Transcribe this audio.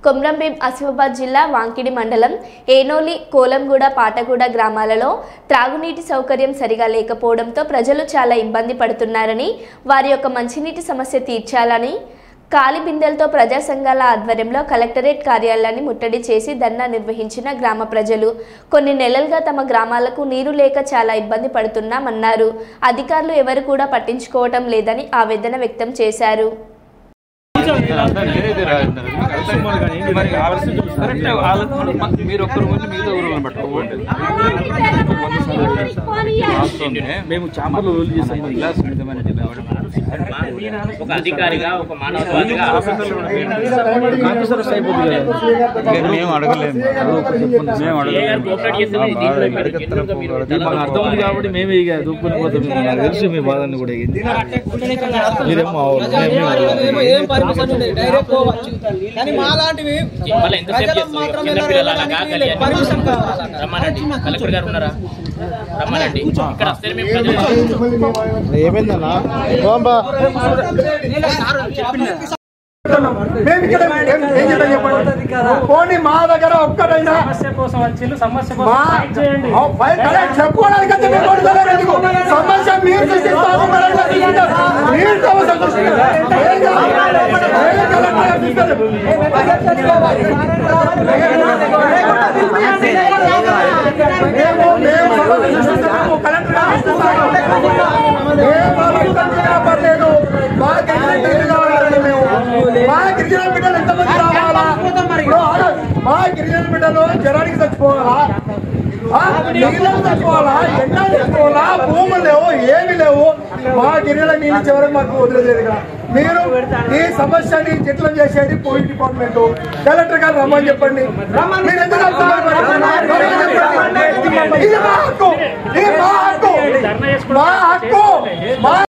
కొమ్రంభీం ఆసిఫాబాద్ జిల్లా వాంకిడి మండలం ఏనోలి కోలంగూడ పాటగూడ గ్రామాలలో త్రాగునీటి సౌకర్యం సరిగా లేకపోవడంతో ప్రజలు చాలా ఇబ్బంది పడుతున్నారని వారి యొక్క మంచినీటి సమస్య తీర్చాలని ఖాళీ బిందెలతో ప్రజా సంఘాల ఆధ్వర్యంలో కలెక్టరేట్ కార్యాలయాన్ని ముట్టడి చేసి ధర్నా నిర్వహించిన గ్రామ ప్రజలు కొన్ని నెలలుగా తమ గ్రామాలకు నీరు లేక చాలా ఇబ్బంది పడుతున్నామన్నారు. అధికారులు ఎవరు కూడా పట్టించుకోవటం లేదని ఆవేదన వ్యక్తం చేశారు. మేము చాంబర్లో రోల్ చేసాము. ఒక అధికారిగా ఒక మానవవాదిగా మేము అడగలేము అర్థం ఉంది కాబట్టి మేమే ఇక దూపుకొని పోతాం. తెలుసు మీ బాధని కూడా మీరేమో ఏమైందన్నా పోనీ మా దగ్గర ఒక్కటైనా చెప్పుకోవడానికి సమస్య మీరు పర్లేదు మా గిరిజన బిడ్డలు ఎంతమంది రావాలా? మా గిరిజన బిడ్డలు జ్వరానికి చచ్చిపోవాలా, నీళ్ళకి చచ్చిపోవాలా, ఎండా చచ్చిపోవాలా, భూములు లేవు, ఏమి లేవు. మా గిరిజన నీళ్ళు చివరికి మాకు వదిలేదు కదా. మీరు ఈ సమస్యని చిట్లం చేసేది పోలీస్ డిపార్ట్మెంట్, కలెక్టర్ గారు రమ్మని చెప్పండి. మీరు ఎందుకు ఇది మా హక్కు, ఇది మా హక్కు, మా హక్కు.